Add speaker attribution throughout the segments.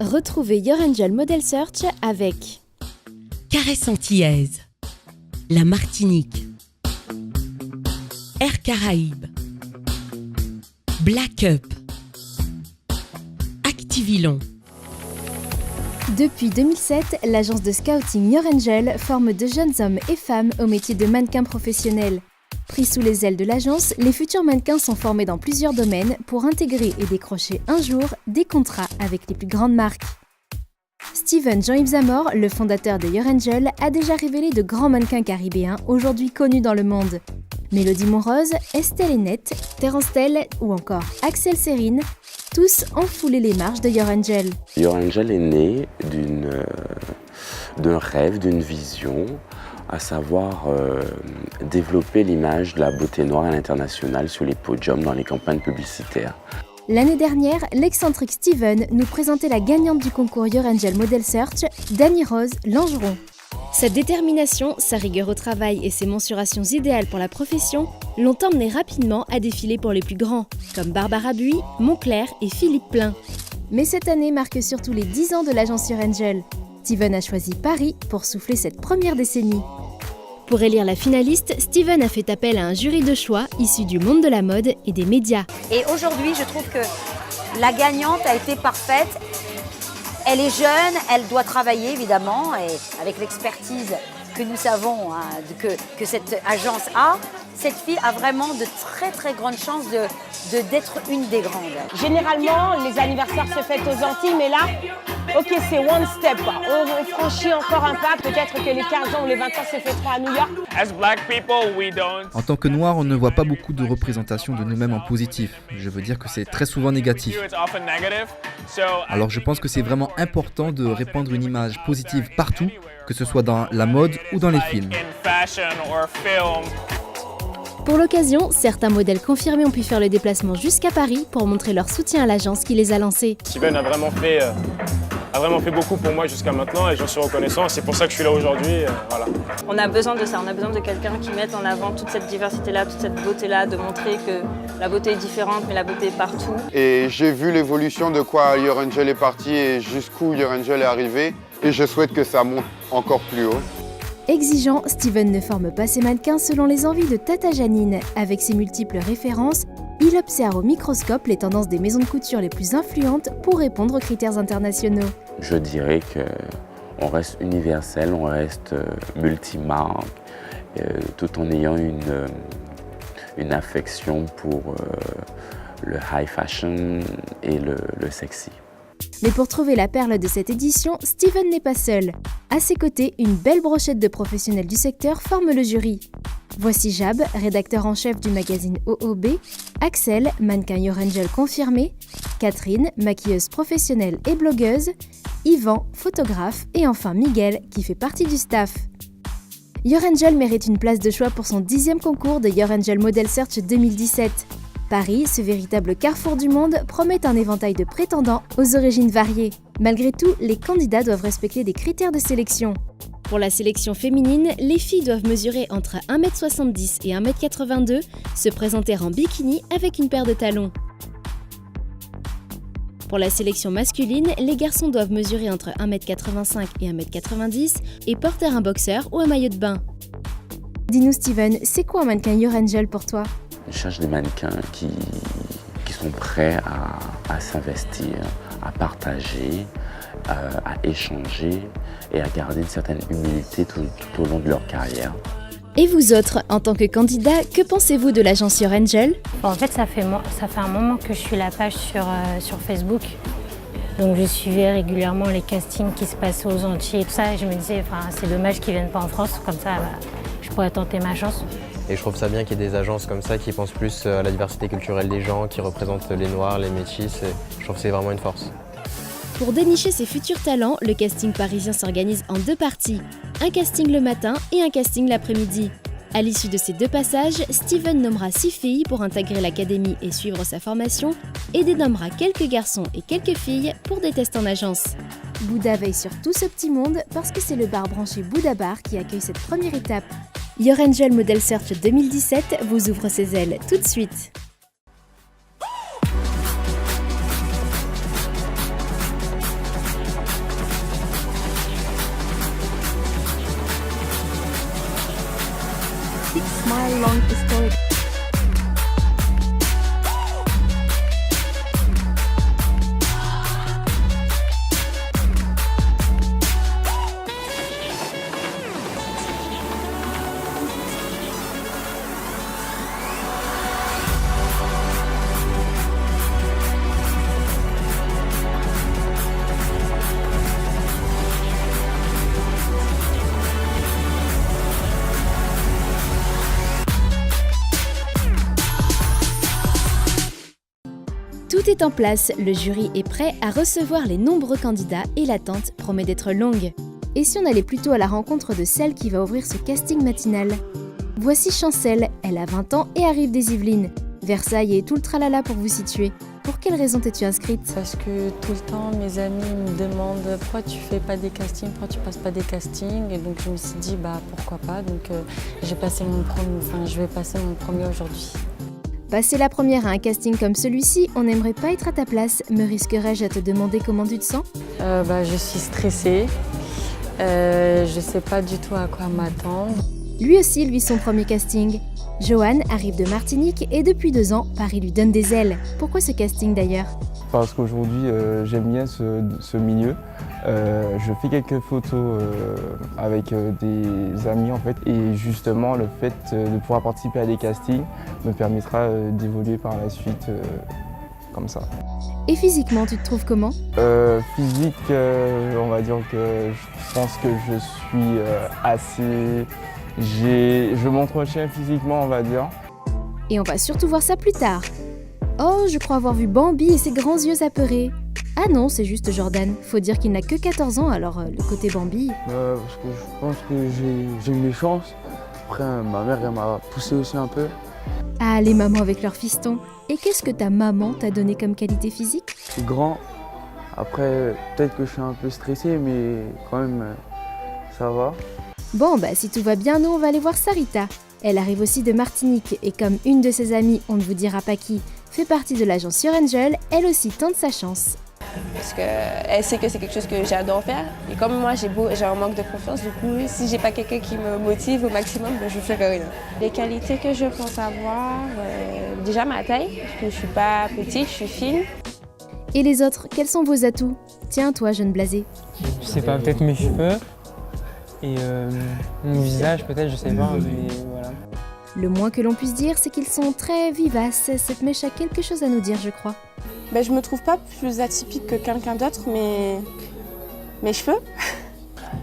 Speaker 1: Retrouvez Your Angel Model Search avec
Speaker 2: Caresse Antillaise, la Martinique, Air Caraïbes, Black Up, Activilon.
Speaker 1: Depuis 2007, l'agence de scouting Your Angel forme de jeunes hommes et femmes au métier de mannequin professionnel. Pris sous les ailes de l'agence, les futurs mannequins sont formés dans plusieurs domaines pour intégrer et décrocher un jour des contrats avec les plus grandes marques. Steven Jean-Yves Zamor, le fondateur de Your Angel, a déjà révélé de grands mannequins caribéens aujourd'hui connus dans le monde. Mélodie Monrose, Estelle Haenel, Terence Tell ou encore Axel Serine, tous ont foulé les marches de Your Angel.
Speaker 3: Your Angel est né d'un rêve, d'une vision, à savoir développer l'image de la beauté noire à l'international sur les podiums dans les campagnes publicitaires.
Speaker 1: L'année dernière, l'excentrique Steven nous présentait la gagnante du concours Your Angel Model Search, Dani Rose Langeron. Sa détermination, sa rigueur au travail et ses mensurations idéales pour la profession l'ont emmené rapidement à défiler pour les plus grands, comme Barbara Buis, Moncler et Philippe Plein. Mais cette année marque surtout les 10 ans de l'agence Your Angel. Steven a choisi Paris pour souffler cette première décennie. Pour élire la finaliste, Steven a fait appel à un jury de choix issu du monde de la mode et des médias.
Speaker 4: Et aujourd'hui, je trouve que la gagnante a été parfaite. Elle est jeune, elle doit travailler évidemment, et avec l'expertise que nous savons que cette agence a, cette fille a vraiment de très très grandes chances d'être une des grandes.
Speaker 5: Généralement, les anniversaires se fêtent aux Antilles, mais là, ok, c'est one step. On franchit encore un pas. Peut-être que les 15 ans ou les 20 ans se fêteront à New York.
Speaker 6: En tant que Noirs, on ne voit pas beaucoup de représentation de nous-mêmes en positif. Je veux dire que c'est très souvent négatif. Alors je pense que c'est vraiment important de répandre une image positive partout, que ce soit dans la mode ou dans les films.
Speaker 1: Pour l'occasion, certains modèles confirmés ont pu faire le déplacement jusqu'à Paris pour montrer leur soutien à l'agence qui les a lancés.
Speaker 7: Steven a vraiment fait beaucoup pour moi jusqu'à maintenant et j'en suis reconnaissant. C'est pour ça que je suis là aujourd'hui. Voilà.
Speaker 8: On a besoin de ça, on a besoin de quelqu'un qui mette en avant toute cette diversité-là, toute cette beauté-là, de montrer que la beauté est différente, mais la beauté est partout.
Speaker 9: Et j'ai vu l'évolution de quoi Your Angel est parti et jusqu'où Your Angel est arrivé. Et je souhaite que ça monte encore plus haut.
Speaker 1: Exigeant, Steven ne forme pas ses mannequins selon les envies de Tata Janine. Avec ses multiples références, il observe au microscope les tendances des maisons de couture les plus influentes pour répondre aux critères internationaux.
Speaker 3: Je dirais qu'on reste universel, on reste multimarque, tout en ayant une affection pour le high fashion et le sexy.
Speaker 1: Mais pour trouver la perle de cette édition, Steven n'est pas seul. À ses côtés, une belle brochette de professionnels du secteur forme le jury. Voici Jab, rédacteur en chef du magazine OOB, Axel, mannequin Your Angel confirmé, Catherine, maquilleuse professionnelle et blogueuse, Yvan, photographe et enfin Miguel, qui fait partie du staff. Your Angel mérite une place de choix pour son 10e concours de Your Angel Model Search 2017. Paris, ce véritable carrefour du monde, promet un éventail de prétendants aux origines variées. Malgré tout, les candidats doivent respecter des critères de sélection. Pour la sélection féminine, les filles doivent mesurer entre 1m70 et 1m82, se présenter en bikini avec une paire de talons. Pour la sélection masculine, les garçons doivent mesurer entre 1m85 et 1m90 et porter un boxeur ou un maillot de bain. Dis-nous Steven, c'est quoi un mannequin Your Angel pour toi ?
Speaker 3: Je cherche des mannequins qui sont prêts à s'investir, à partager, à échanger et à garder une certaine humilité tout au long de leur carrière.
Speaker 1: Et vous autres, en tant que candidat, que pensez-vous de l'agence Your Angel ?
Speaker 10: En fait, ça fait un moment que je suis la page sur Facebook. Donc je suivais régulièrement les castings qui se passaient aux Antilles et tout ça. Et je me disais, c'est dommage qu'ils ne viennent pas en France, comme ça je pourrais tenter ma chance.
Speaker 11: Et je trouve ça bien qu'il y ait des agences comme ça qui pensent plus à la diversité culturelle des gens, qui représentent les Noirs, les métis. Et je trouve que c'est vraiment une force.
Speaker 1: Pour dénicher ses futurs talents, le casting parisien s'organise en 2 parties. Un casting le matin et un casting l'après-midi. À l'issue de ces 2 passages, Steven nommera 6 filles pour intégrer l'académie et suivre sa formation et dénommera quelques garçons et quelques filles pour des tests en agence. Bouddha veille sur tout ce petit monde parce que c'est le bar branché Bouddha Bar qui accueille cette première étape. Your Angel Model Search 2017 vous ouvre ses ailes tout de suite.
Speaker 12: Smile Long Historic.
Speaker 1: Tout est en place, le jury est prêt à recevoir les nombreux candidats et l'attente promet d'être longue. Et si on allait plutôt à la rencontre de celle qui va ouvrir ce casting matinal ? Voici Chancel, elle a 20 ans et arrive des Yvelines. Versailles et tout le tralala pour vous situer. Pour quelle raison t'es-tu inscrite ?
Speaker 13: Parce que tout le temps, mes amis me demandent pourquoi tu fais pas des castings, pourquoi tu passes pas des castings. Et donc je me suis dit pourquoi pas. Donc je vais passer mon premier aujourd'hui.
Speaker 1: Passer la première à un casting comme celui-ci, on n'aimerait pas être à ta place. Me risquerais-je à te demander comment tu te sens ?
Speaker 13: Je suis stressée. Je sais pas du tout à quoi m'attendre.
Speaker 1: Lui aussi, son premier casting. Johan arrive de Martinique et depuis 2 ans, Paris lui donne des ailes. Pourquoi ce casting d'ailleurs ?
Speaker 14: Parce qu'aujourd'hui, j'aime bien ce milieu. Je fais quelques photos avec des amis en fait. Et justement, le fait de pouvoir participer à des castings me permettra d'évoluer par la suite comme ça.
Speaker 1: Et physiquement, tu te trouves comment ?
Speaker 14: Physique, on va dire que je pense que je suis assez... Je m'entretiens physiquement, on va dire.
Speaker 1: Et on va surtout voir ça plus tard. Oh, je crois avoir vu Bambi et ses grands yeux apeurés. Ah non, c'est juste Jordan. Faut dire qu'il n'a que 14 ans, alors le côté Bambi...
Speaker 15: Parce que je pense que j'ai eu mes chances. Après, ma mère, elle m'a poussé aussi un peu.
Speaker 1: Ah, les mamans avec leurs fistons. Et qu'est-ce que ta maman t'a donné comme qualité physique ?
Speaker 15: Je suis grand. Après, peut-être que je suis un peu stressé, mais quand même, ça va.
Speaker 1: Bon, si tout va bien, nous, on va aller voir Sarita. Elle arrive aussi de Martinique et comme une de ses amies, on ne vous dira pas qui, fait partie de l'agence Your Angel, elle aussi tente sa chance.
Speaker 16: Parce qu'elle sait que c'est quelque chose que j'adore faire. Et comme moi, j'ai un manque de confiance, du coup, si j'ai pas quelqu'un qui me motive au maximum, je ferai rien. Les qualités que je pense avoir, déjà ma taille, parce que je suis pas petite, je suis fine.
Speaker 1: Et les autres, quels sont vos atouts ? Tiens, toi, jeune blasé.
Speaker 17: Je sais pas, peut-être mes cheveux et mon visage, peut-être, je sais pas, mais voilà.
Speaker 1: Le moins que l'on puisse dire, c'est qu'ils sont très vivaces. Cette mèche a quelque chose à nous dire, je crois.
Speaker 16: Je me trouve pas plus atypique que quelqu'un d'autre, mais mes cheveux.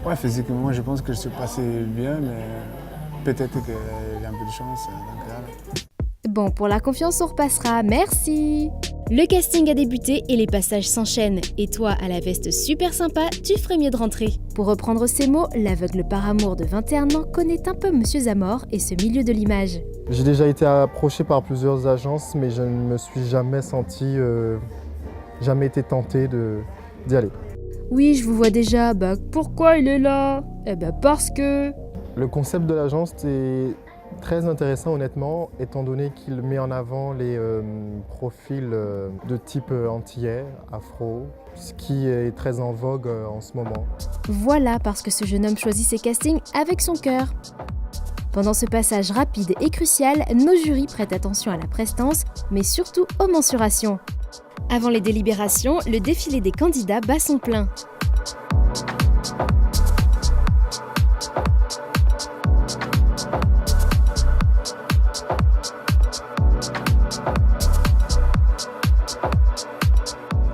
Speaker 18: Ouais, physiquement, je pense que je suis passé bien, mais peut-être qu'il y a un peu de chance.
Speaker 1: Bon, pour la confiance, on repassera. Merci. Le casting a débuté et les passages s'enchaînent. Et toi, à la veste super sympa, tu ferais mieux de rentrer. Pour reprendre ces mots, l'aveugle par amour de 21 ans connaît un peu Monsieur Zamor et ce milieu de l'image.
Speaker 19: J'ai déjà été approché par plusieurs agences, mais je ne me suis jamais senti, jamais été tenté d'y aller.
Speaker 1: Oui, je vous vois déjà. Pourquoi il est là ? Parce que...
Speaker 19: Le concept de l'agence est très intéressant honnêtement, étant donné qu'il met en avant les profils de type antillais, afro, ce qui est très en vogue en ce moment.
Speaker 1: Voilà parce que ce jeune homme choisit ses castings avec son cœur. Pendant ce passage rapide et crucial, nos jurys prêtent attention à la prestance, mais surtout aux mensurations. Avant les délibérations, le défilé des candidats bat son plein.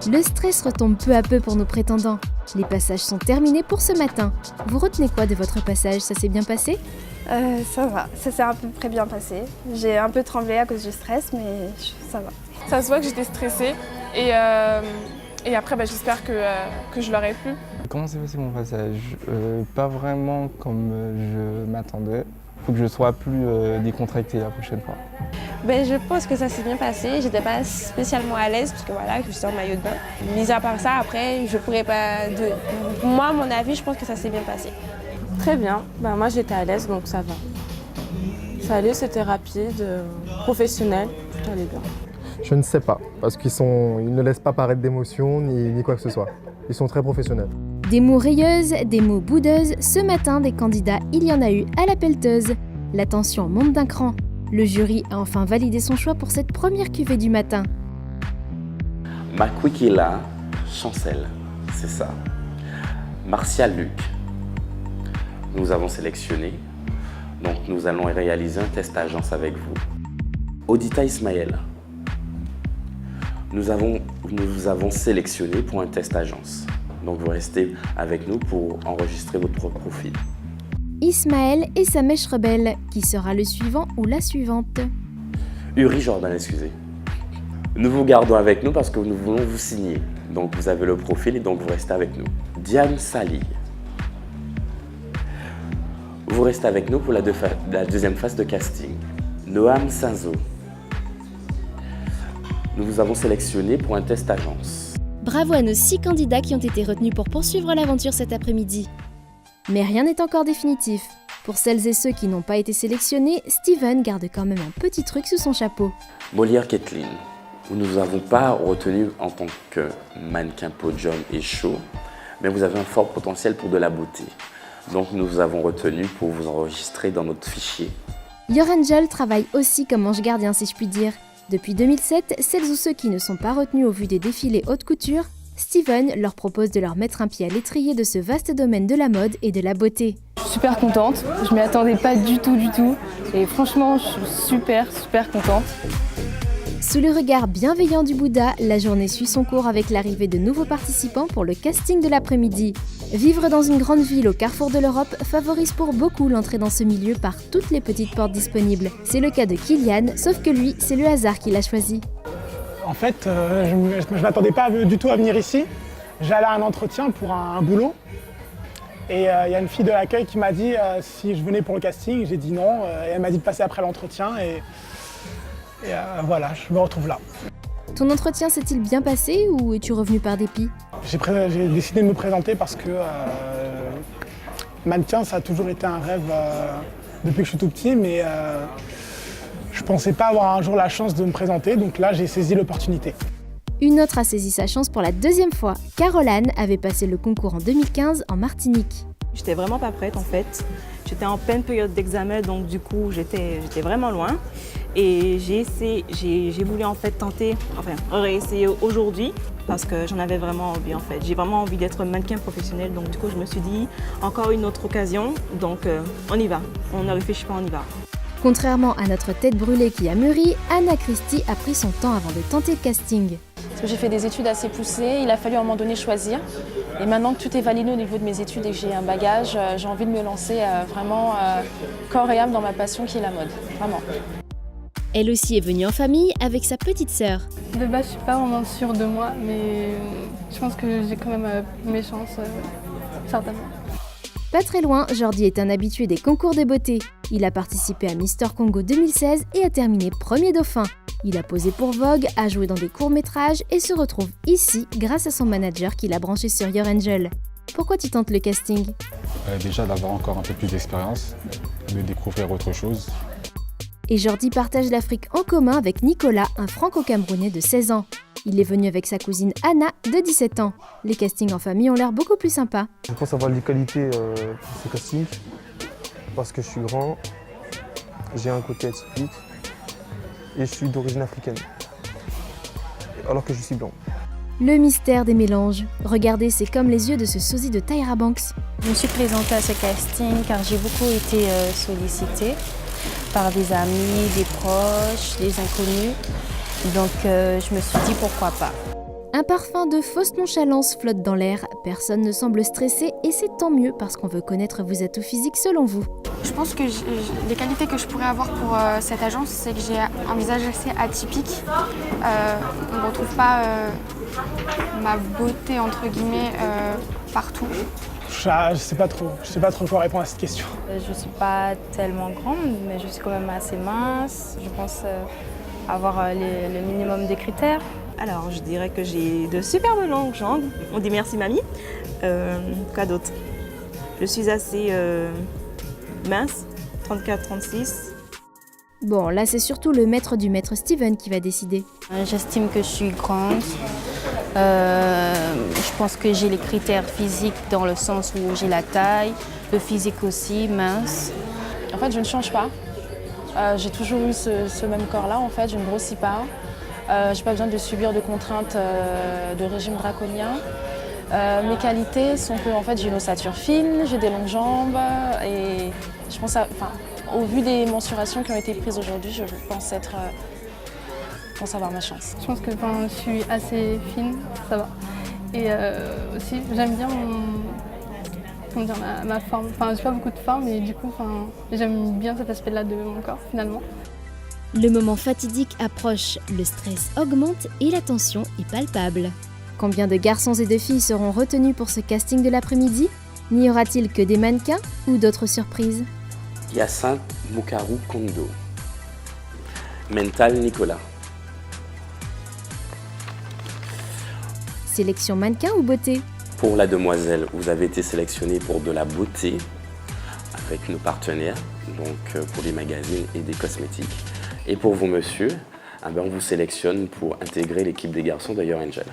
Speaker 1: Le stress retombe peu à peu pour nos prétendants. Les passages sont terminés pour ce matin. Vous retenez quoi de votre passage ? Ça s'est bien passé ?
Speaker 20: Ça va, ça s'est à peu près bien passé. J'ai un peu tremblé à cause du stress, mais ça va.
Speaker 21: Ça se voit que j'étais stressée et après j'espère que je leur ai plu.
Speaker 14: Comment s'est passé mon passage ? Pas vraiment comme je m'attendais. Il faut que je sois plus décontracté la prochaine fois.
Speaker 16: Je pense que ça s'est bien passé. J'étais pas spécialement à l'aise parce que voilà, je suis en maillot de bain. Mis à part ça, après, je pourrais pas... Moi, à mon avis, je pense que ça s'est bien passé.
Speaker 21: Très bien. Moi, j'étais à l'aise, donc ça va. Ça allait, c'était rapide, professionnel, tout allait bien.
Speaker 19: Je ne sais pas, parce qu'ils ne laissent pas paraître d'émotion ni quoi que ce soit. Ils sont très professionnels.
Speaker 1: Des mots rayeuses, des mots boudeuses, ce matin, des candidats, il y en a eu à la pelleteuse. La tension monte d'un cran. Le jury a enfin validé son choix pour cette première cuvée du matin.
Speaker 3: Makwikila Chancel, c'est ça. Martial Luc, nous avons sélectionné. Donc nous allons réaliser un test agence avec vous. Odita Ismaël, nous vous avons sélectionné pour un test agence. Donc vous restez avec nous pour enregistrer votre profil.
Speaker 1: Ismaël et sa mèche rebelle, qui sera le suivant ou la suivante.
Speaker 3: Uri Jordan, excusez. Nous vous gardons avec nous parce que nous voulons vous signer. Donc vous avez le profil et donc vous restez avec nous. Diane Sali, vous restez avec nous pour la deuxième phase de casting. Noam Sanzo, nous vous avons sélectionné pour un test agence.
Speaker 1: Bravo à nos 6 candidats qui ont été retenus pour poursuivre l'aventure cet après-midi. Mais rien n'est encore définitif. Pour celles et ceux qui n'ont pas été sélectionnés, Steven garde quand même un petit truc sous son chapeau.
Speaker 3: Molière Kathleen, nous ne vous avons pas retenu en tant que mannequin podium et show, mais vous avez un fort potentiel pour de la beauté. Donc nous vous avons retenu pour vous enregistrer dans notre fichier.
Speaker 1: Your Angel travaille aussi comme ange gardien si je puis dire. Depuis 2007, celles ou ceux qui ne sont pas retenus au vu des défilés haute couture, Steven leur propose de leur mettre un pied à l'étrier de ce vaste domaine de la mode et de la beauté.
Speaker 12: Je suis super contente, je m'y attendais pas du tout. Et franchement, je suis super contente.
Speaker 1: Sous le regard bienveillant du Bouddha, la journée suit son cours avec l'arrivée de nouveaux participants pour le casting de l'après-midi. Vivre dans une grande ville au carrefour de l'Europe favorise pour beaucoup l'entrée dans ce milieu par toutes les petites portes disponibles. C'est le cas de Kylian, sauf que lui, c'est le hasard qui l'a choisi.
Speaker 22: En fait, je ne m'attendais pas du tout à venir ici. J'allais à un entretien pour un boulot. Et il y a une fille de l'accueil qui m'a dit si je venais pour le casting. J'ai dit non. Et elle m'a dit de passer après l'entretien. Et voilà, je me retrouve là.
Speaker 1: Ton entretien s'est-il bien passé ou es-tu revenu par dépit ?
Speaker 22: J'ai décidé de me présenter parce que mannequin, ça a toujours été un rêve depuis que je suis tout petit, mais je ne pensais pas avoir un jour la chance de me présenter, donc là j'ai saisi l'opportunité.
Speaker 1: Une autre a saisi sa chance pour la deuxième fois. Caroline avait passé le concours en 2015 en Martinique.
Speaker 8: J'étais vraiment pas prête en fait. J'étais en pleine période d'examen, donc du coup j'étais vraiment loin. Et j'ai voulu en fait réessayer aujourd'hui parce que j'en avais vraiment envie en fait. J'ai vraiment envie d'être mannequin professionnel, donc du coup je me suis dit encore une autre occasion, donc on y va. On ne réfléchit pas, on y va.
Speaker 1: Contrairement à notre tête brûlée qui a mûri, Anna Christie a pris son temps avant de tenter le casting.
Speaker 12: Parce que j'ai fait des études assez poussées, il a fallu à un moment donné choisir. Et maintenant que tout est validé au niveau de mes études et que j'ai un bagage, j'ai envie de me lancer vraiment corps et âme dans ma passion qui est la mode, vraiment.
Speaker 1: Elle aussi est venue en famille avec sa petite sœur.
Speaker 12: De base, je suis pas vraiment sûre de moi, mais je pense que j'ai quand même mes chances, certainement.
Speaker 1: Pas très loin, Jordi est un habitué des concours de beauté. Il a participé à Mister Congo 2016 et a terminé premier dauphin. Il a posé pour Vogue, a joué dans des courts-métrages et se retrouve ici grâce à son manager qui l'a branché sur Your Angel. Pourquoi tu tentes le casting ?
Speaker 23: Déjà d'avoir encore un peu plus d'expérience, de découvrir autre chose.
Speaker 1: Et Jordi partage l'Afrique en commun avec Nicolas, un franco-camerounais de 16 ans. Il est venu avec sa cousine Anna, de 17 ans. Les castings en famille ont l'air beaucoup plus sympas.
Speaker 24: Je pense avoir des qualités pour ce casting, parce que je suis grand, j'ai un côté atypique et je suis d'origine africaine, alors que je suis blanc.
Speaker 1: Le mystère des mélanges. Regardez, c'est comme les yeux de ce sosie de Tyra Banks.
Speaker 10: Je me suis présentée à ce casting car j'ai beaucoup été sollicitée par des amis, des proches, des inconnus. Donc je me suis dit pourquoi pas.
Speaker 1: Un parfum de fausse nonchalance flotte dans l'air, personne ne semble stressé et c'est tant mieux parce qu'on veut connaître vos atouts physiques selon vous.
Speaker 25: Je pense que les qualités que je pourrais avoir pour cette agence, c'est que j'ai un visage assez atypique. On ne retrouve pas ma beauté entre guillemets partout.
Speaker 22: Je sais pas trop quoi répondre à cette question.
Speaker 12: Je suis pas tellement grande, mais je suis quand même assez mince. Je pense avoir le minimum des critères.
Speaker 8: Alors, je dirais que j'ai de superbes longues jambes. On dit merci mamie. Quoi d'autre ? Je suis assez mince, 34-36.
Speaker 1: Bon, là c'est surtout le maître du maître Steven qui va décider.
Speaker 10: J'estime que je suis grande. Je pense que j'ai les critères physiques dans le sens où j'ai la taille, le physique aussi, mince.
Speaker 12: En fait, je ne change pas. J'ai toujours eu ce même corps-là, en fait, je ne grossis pas. Je n'ai pas besoin de subir de contraintes de régime draconien. Mes qualités sont que en fait, j'ai une ossature fine, j'ai des longues jambes et je pense au vu des mensurations qui ont été prises aujourd'hui, je pense avoir ma chance.
Speaker 2: Je pense que je suis assez fine, ça va. Et aussi, j'aime bien ma forme. Enfin, j'ai pas beaucoup de forme et du coup, j'aime bien cet aspect-là de mon corps finalement.
Speaker 1: Le moment fatidique approche, le stress augmente et la tension est palpable. Combien de garçons et de filles seront retenus pour ce casting de l'après-midi? N'y aura-t-il que des mannequins ou d'autres surprises?
Speaker 3: Hyacinthe Moukarou Kondo. Mental Nicolas.
Speaker 1: Sélection mannequin ou beauté?
Speaker 3: Pour la demoiselle, vous avez été sélectionné pour de la beauté avec nos partenaires, donc pour des magazines et des cosmétiques. Et pour vous, monsieur, on vous sélectionne pour intégrer l'équipe des garçons de Your Angel.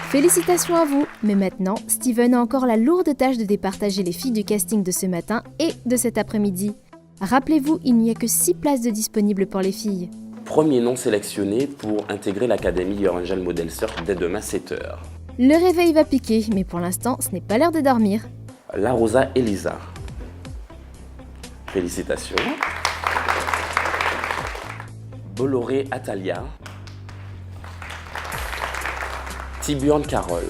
Speaker 1: Félicitations à vous, mais maintenant, Steven a encore la lourde tâche de départager les filles du casting de ce matin et de cet après-midi. Rappelez-vous, il n'y a que 6 places de disponibles pour les filles.
Speaker 3: Premier nom sélectionné pour intégrer l'Académie Your Angel Model Surf dès demain 7h.
Speaker 1: Le réveil va piquer, mais pour l'instant, ce n'est pas l'heure de dormir.
Speaker 3: La Rosa Elisa. Félicitations. Bolloré Atalia. Tiburn Carole.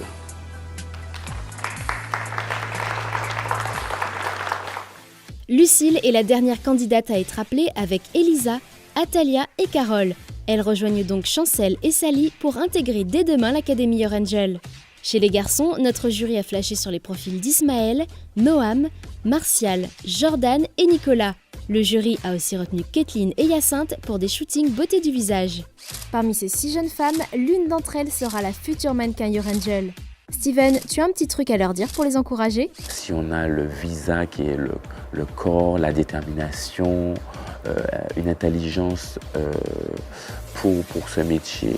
Speaker 1: Lucille est la dernière candidate à être appelée avec Elisa, Atalia et Carole. Elles rejoignent donc Chancel et Sally pour intégrer dès demain l'Académie Your Angel. Chez les garçons, notre jury a flashé sur les profils d'Ismaël, Noam, Martial, Jordan et Nicolas. Le jury a aussi retenu Kathleen et Hyacinthe pour des shootings beauté du visage. Parmi ces 6 jeunes femmes, l'une d'entre elles sera la future mannequin Your Angel. Steven, tu as un petit truc à leur dire pour les encourager? Si on a le visa qui est le corps, la détermination, une intelligence pour ce métier,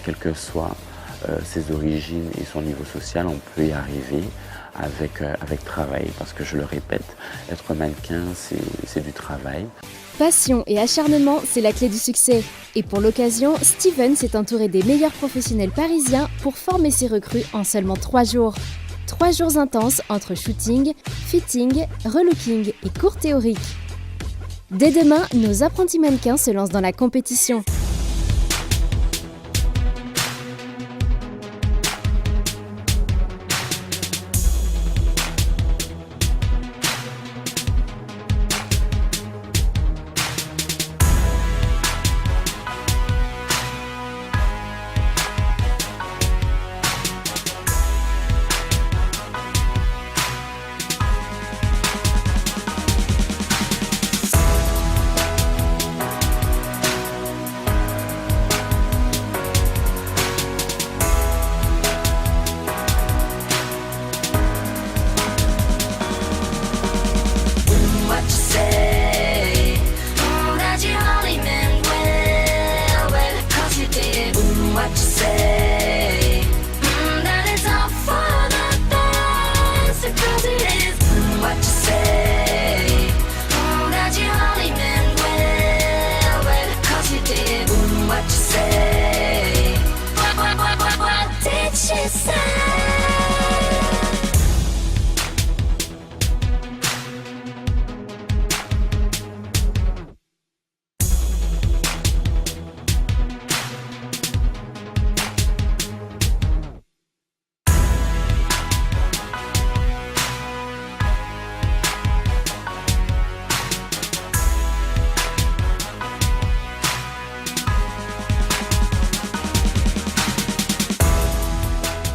Speaker 1: quelles que soient ses origines et son niveau social, on peut y arriver avec travail. Parce que je le répète, être mannequin, c'est du travail. Passion et acharnement, c'est la clé du succès. Et pour l'occasion, Steven s'est entouré des meilleurs professionnels parisiens pour former ses recrues en seulement 3 jours. 3 jours intenses entre shooting, fitting, relooking et cours théoriques. Dès demain, nos apprentis mannequins se lancent dans la compétition.